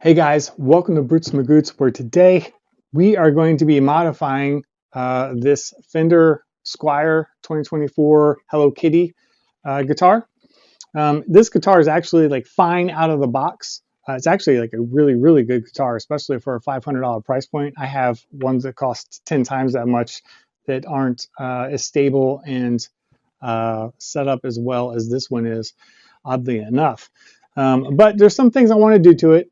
Hey guys, welcome to Brutes Magoots, where today we are going to be modifying this Fender Squire 2024 Hello Kitty guitar. This guitar is actually like fine out of the box. It's actually like a really good guitar, especially for a $500 price point. I have ones that cost 10 times that much that aren't as stable and set up as well as this one is, oddly enough. But there's some things I want to do to it.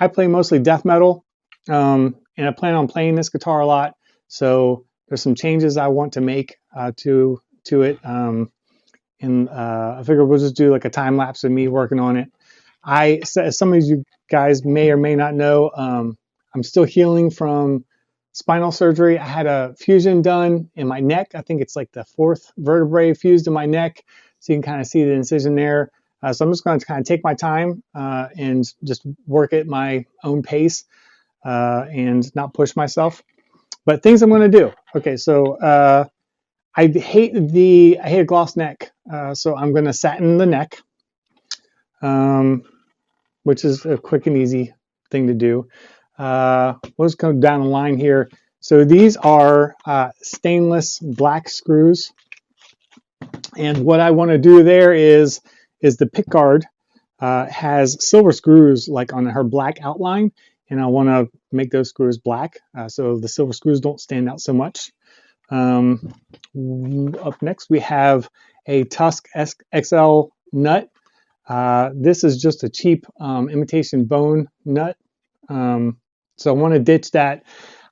I play mostly death metal, and I plan on playing this guitar a lot. So there's some changes I want to make to it. And I figure we'll just do like a time lapse of me working on it. As some of you guys may or may not know, I'm still healing from spinal surgery. I had a fusion done in my neck. I think it's like the fourth vertebrae fused in my neck. So you can kind of see the incision there. So I'm just going to kind of take my time and just work at my own pace and not push myself. But things I'm going to do. Okay, so I hate a gloss neck, so I'm going to satin the neck, which is a quick and easy thing to do. We'll just go down the line here. So these are stainless black screws, and what I want to do there is the pickguard has silver screws like on her black outline, and I want to make those screws black so the silver screws don't stand out so much. Up next we have a Tusk XL nut. This is just a cheap imitation bone nut, so I want to ditch that.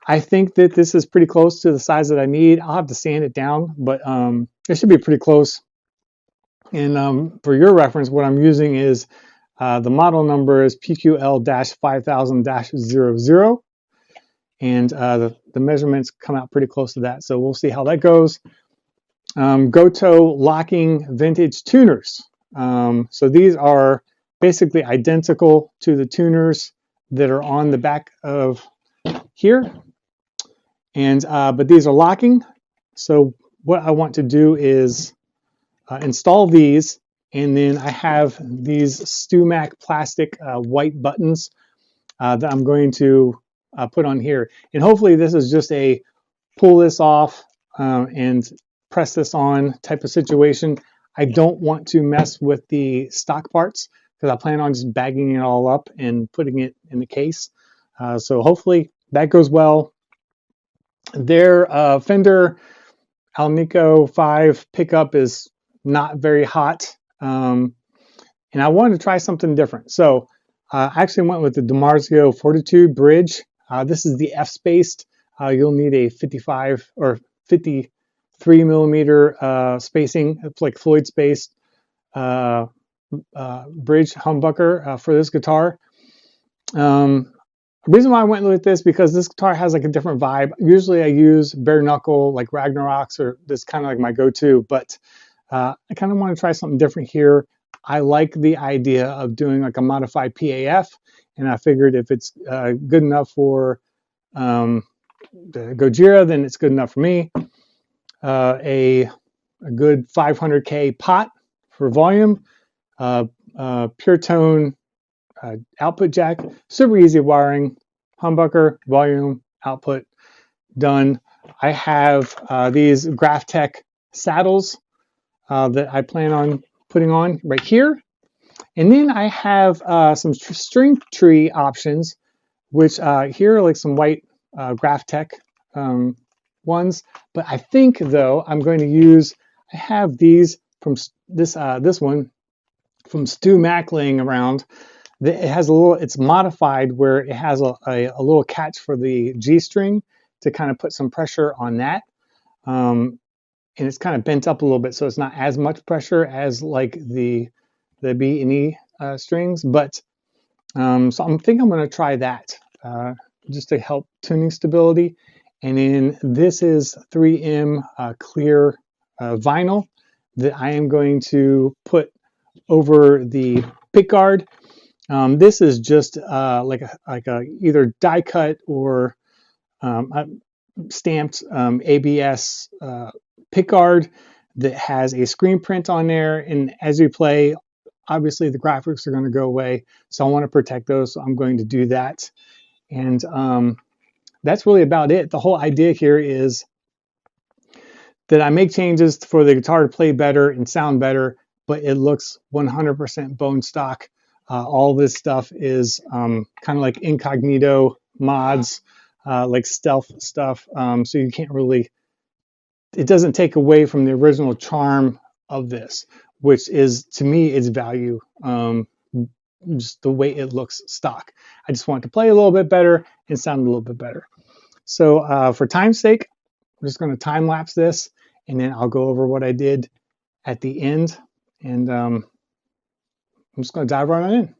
I think that this is pretty close to the size that I need. I'll have to sand it down, but it should be pretty close. And for your reference, what I'm using is the model number is PQL-5000-00, and the measurements come out pretty close to that. So we'll see how that goes. Gotoh locking vintage tuners. So these are basically identical to the tuners that are on the back of here, and but these are locking. So what I want to do is install these, and then I have these StewMac plastic white buttons that I'm going to put on here. And hopefully this is just a pull this off and press this on type of situation. I don't want to mess with the stock parts because I plan on just bagging it all up and putting it in the case. So hopefully that goes well. Their Fender Alnico 5 pickup is not very hot, and I wanted to try something different. So I actually went with the DiMarzio Fortitude bridge. This is the F-spaced. You'll need a 55 or 53 millimeter spacing. It's like Floyd spaced bridge humbucker for this guitar. The reason why I went with this because this guitar has like a different vibe. Usually I use bare knuckle like Ragnarok's, or this kind of like my go-to, but I kind of want to try something different here. I like the idea of doing like a modified PAF, and I figured if it's good enough for the Gojira, then it's good enough for me. A good 500K pot for volume, pure tone output jack, super easy wiring, humbucker, volume, output, done. I have these Graphtech saddles that I plan on putting on right here. And then I have some string tree options, which here are like some white Graphtech ones. But I think though I'm going to use, I have these from this one from StewMac laying around. It has a little, it's modified where it has a little catch for the G string to kind of put some pressure on that. And it's kind of bent up a little bit, so it's not as much pressure as like the B and E strings. But so I think I'm going to try that just to help tuning stability. And then this is 3M clear vinyl that I am going to put over the pickguard. This is just like a either die cut or stamped ABS pickguard that has a screen print on there. And as you play, obviously the graphics are going to go away, so I want to protect those, so I'm going to do that. And that's really about it. The whole idea here is that I make changes for the guitar to play better and sound better, but it looks 100% bone stock. All this stuff is kind of like incognito mods, like stealth stuff. So you can't really, it doesn't take away from the original charm of this, which is, to me, its value. Just the way it looks stock. I just want it to play a little bit better and sound a little bit better. So for time's sake, I'm just going to time lapse this, and then I'll go over what I did at the end, and I'm just going to dive right on in.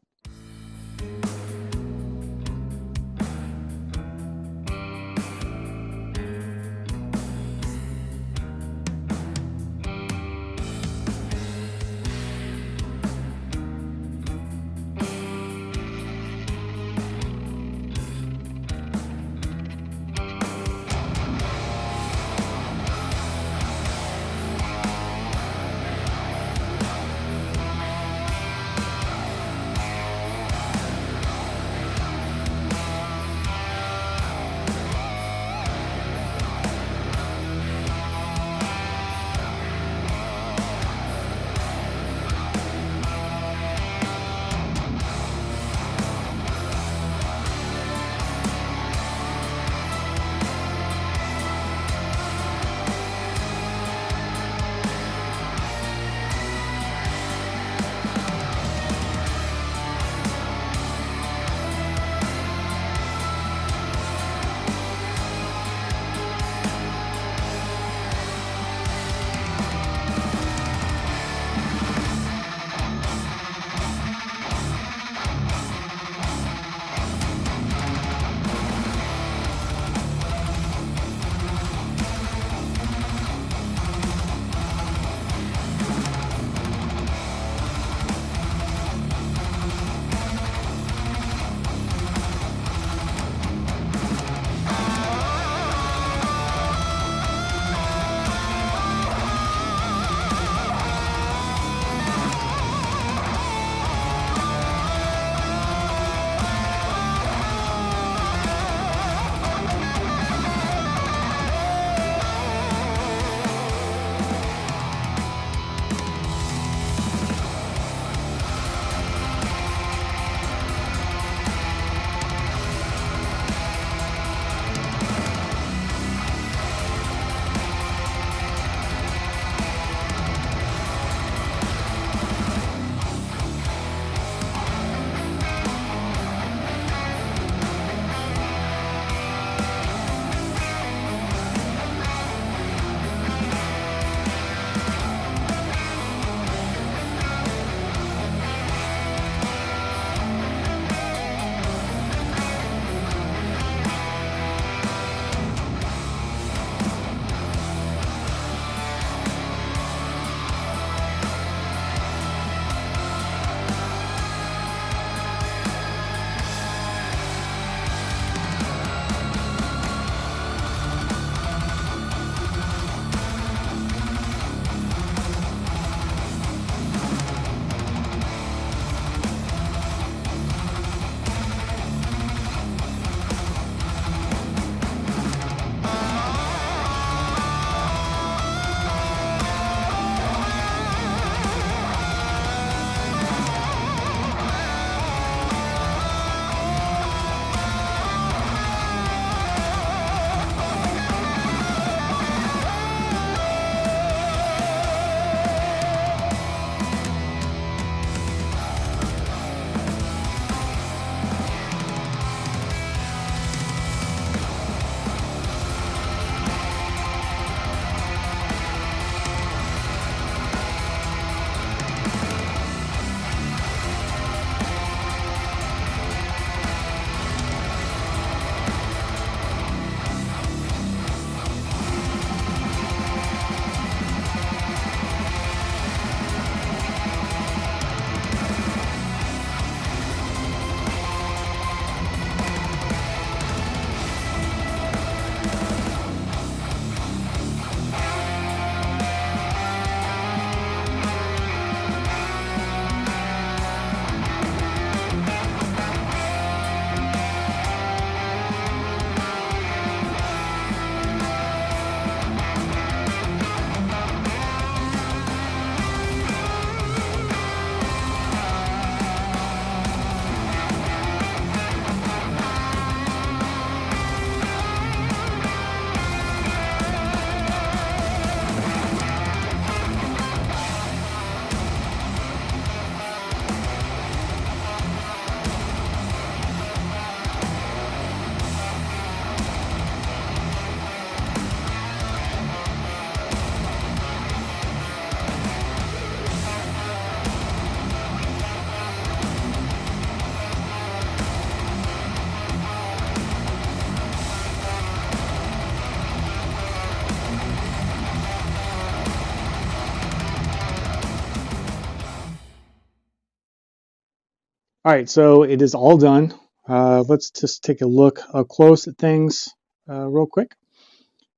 All right, so it is all done. Let's just take a look close at things real quick.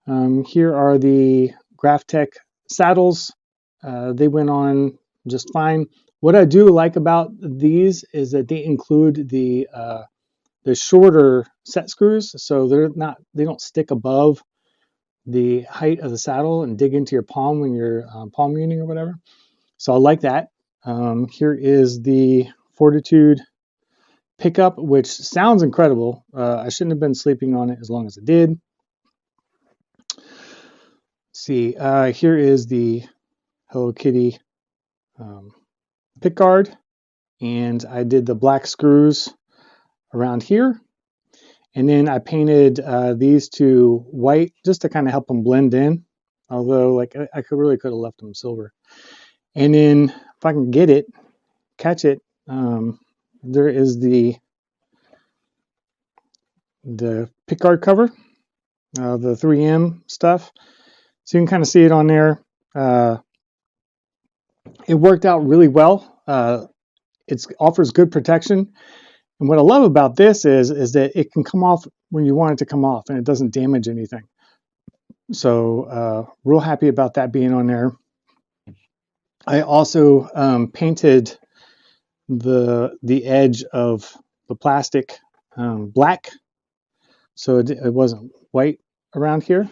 Here are the Graphtech saddles. They went on just fine. What I do like about these is that they include the shorter set screws, so they don't stick above the height of the saddle and dig into your palm when you're palm muting or whatever. So I like that. Here is the Fortitude pickup, which sounds incredible. I shouldn't have been sleeping on it as long as I did. Let's see, here is the Hello Kitty pick guard, and I did the black screws around here. And then I painted these two white just to kind of help them blend in. Although, like, I really could have left them silver. And then if I can get it, catch it, there is the pickguard cover, the 3M stuff. So you can kind of see it on there. It worked out really well. It offers good protection. And what I love about this is that it can come off when you want it to come off, and it doesn't damage anything. So real happy about that being on there. I also painted the edge of the plastic black, so it wasn't white around here.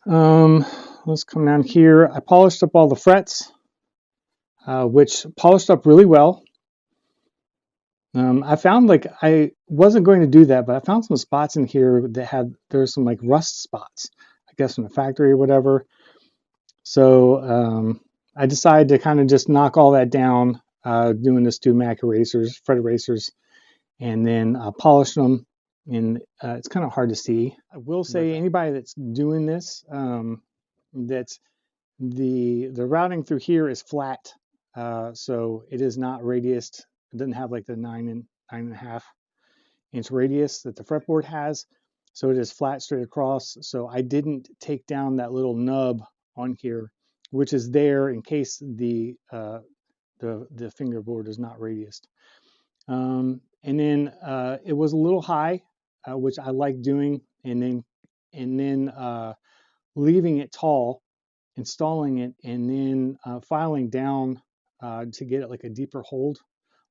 Let's come down here. I polished up all the frets, which polished up really well. I found, like, I wasn't going to do that, but I found some spots in here that there's some like rust spots, I guess from the factory or whatever. So I decided to kind of just knock all that down, doing the StewMac erasers, fret erasers, and then polish them. And it's kind of hard to see. I will say anybody that's doing this, that's the routing through here is flat, so it is not radiused. It doesn't have like the 9.5 inch radius that the fretboard has, so it is flat straight across. So I didn't take down that little nub on here, which is there in case the fingerboard is not radiused. And then it was a little high, which I like doing, and then leaving it tall, installing it, and then filing down to get it like a deeper hold,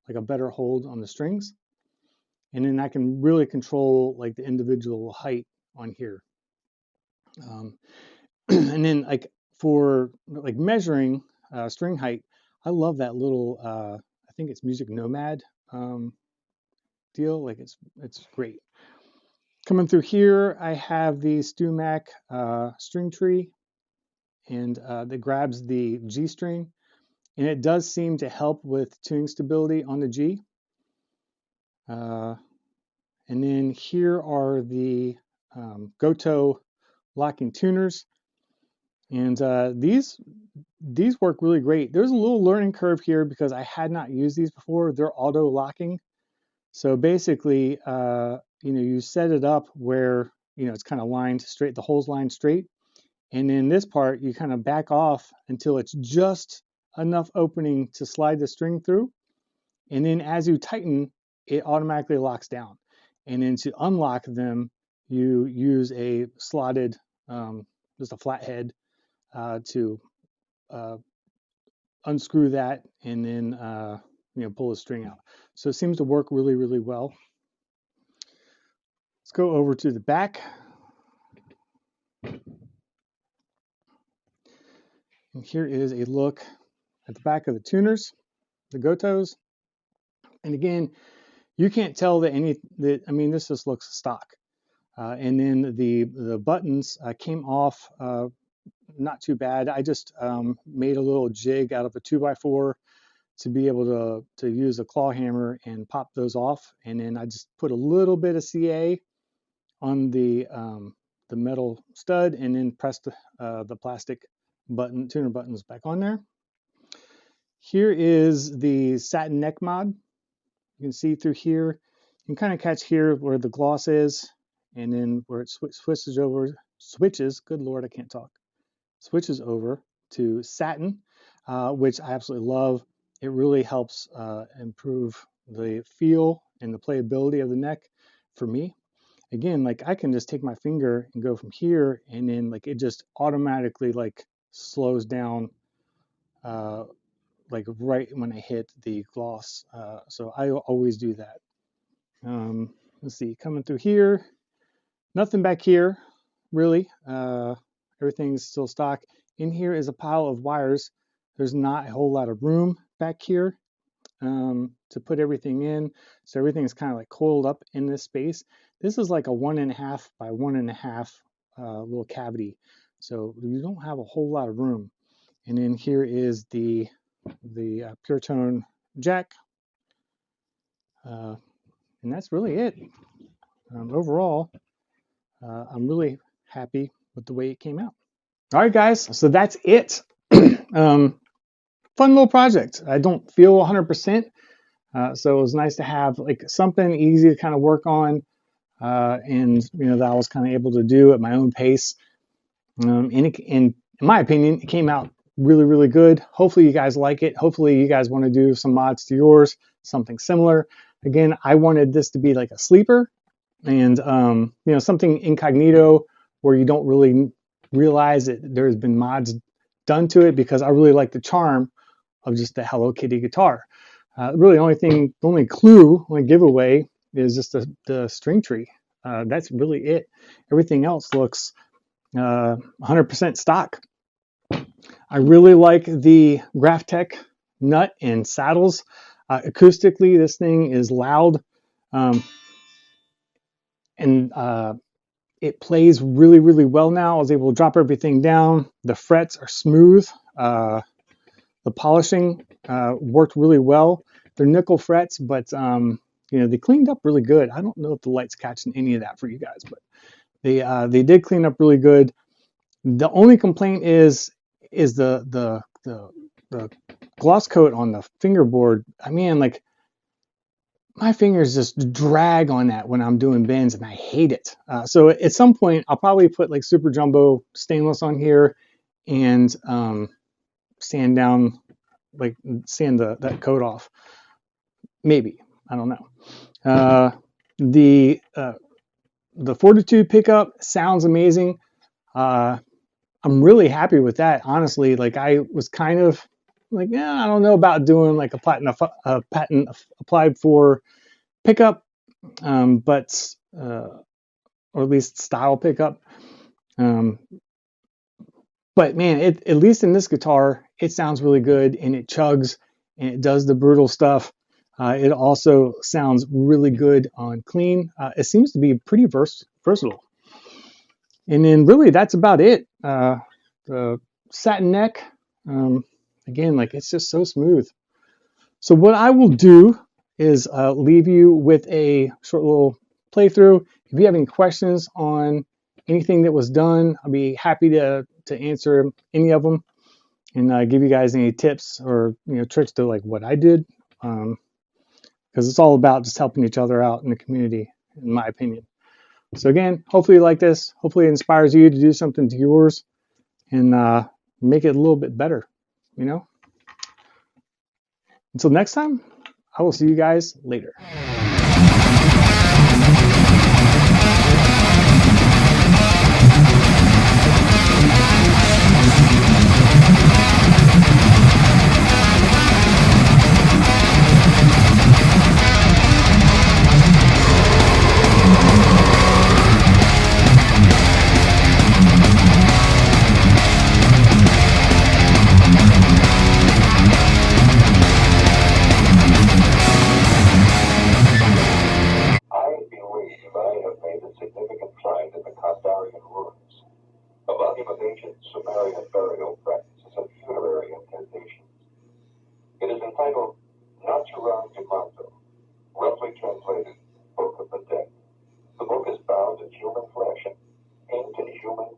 like a better hold on the strings. And then I can really control like the individual height on here. And then like for like measuring string height, I love that little, I think it's Music Nomad deal. Like it's great. Coming through here, I have the StewMac string tree, and that grabs the G string, and it does seem to help with tuning stability on the G. And then here are the Gotoh locking tuners, and these work really great. There's a little learning curve here because I had not used these before. They're auto locking, so basically, you set it up where it's kind of lined straight, the hole's lined straight, and in this part you kind of back off until it's just enough opening to slide the string through, and then as you tighten, it automatically locks down. And then to unlock them, you use a slotted, just a flat head, to unscrew that and then pull the string out. So it seems to work really, really well. Let's go over to the back. And here is a look at the back of the tuners, the Gotohs. And again, you can't tell I mean, this just looks stock. And then the buttons came off not too bad. I just made a little jig out of a 2x4 to be able to use a claw hammer and pop those off. And then I just put a little bit of CA on the metal stud, and then pressed the plastic tuner buttons back on there. Here is the satin neck mod. You can see through here. You can kind of catch here where the gloss is, and then where it switches over. Good Lord, I can't talk. Switches over to satin, which I absolutely love. it really helps improve the feel and the playability of the neck for me. Again, like I can just take my finger and go from here, and then like it just automatically like slows down like right when I hit the gloss. So I always do that. Let's see, coming through here, nothing back here really. Everything's still stock. In here is a pile of wires. There's not a whole lot of room back here to put everything in. So everything's kind of like coiled up in this space. This is like a 1.5 by 1.5 little cavity. So you don't have a whole lot of room. And then here is the pure tone jack. And that's really it. Overall, I'm really happy with the way it came out. All right, guys, so that's it. Fun little project. I don't feel 100%, so it was nice to have like something easy to kind of work on, and that I was kind of able to do at my own pace. And in my opinion, it came out really, really good. Hopefully you guys like it. Hopefully you guys want to do some mods to yours, something similar. Again, I wanted this to be like a sleeper, and something incognito where you don't really realize that there's been mods done to it, because I really like the charm of just the Hello Kitty guitar. Really, the only clue, only giveaway is just the string tree. That's really it. Everything else looks 100% stock. I really like the Graphtech nut and saddles. Acoustically, this thing is loud, and it plays really, really well now. I was able to drop everything down. The frets are smooth. The polishing worked really well. They're nickel frets, but they cleaned up really good. I don't know if the light's catching any of that for you guys, but they did clean up really good. The only complaint is the gloss coat on the fingerboard. I mean, like my fingers just drag on that when I'm doing bends, and I hate it. So at some point, I'll probably put like super jumbo stainless on here and sand that coat off. Maybe, I don't know. The Fortitude pickup sounds amazing. I'm really happy with that, honestly. Like I was kind of like, yeah, I don't know about doing like a patent applied for pickup, but or at least style pickup. But man, at least in this guitar, it sounds really good, and it chugs, and it does the brutal stuff. It also sounds really good on clean. It seems to be pretty versatile. And then really that's about it. The satin neck, again, like it's just so smooth. So what I will do is leave you with a short little playthrough. If you have any questions on anything that was done, I'll be happy to answer any of them, and give you guys any tips or tricks to like what I did, because it's all about just helping each other out in the community, in my opinion. So again, hopefully you like this. Hopefully it inspires you to do something to yours and make it a little bit better, Until next time, I will see you guys later. A volume of ancient Sumerian burial practices and funerary incantations. It is entitled DiMarzio, roughly translated Book of the Dead. The book is bound in human flesh and inked in human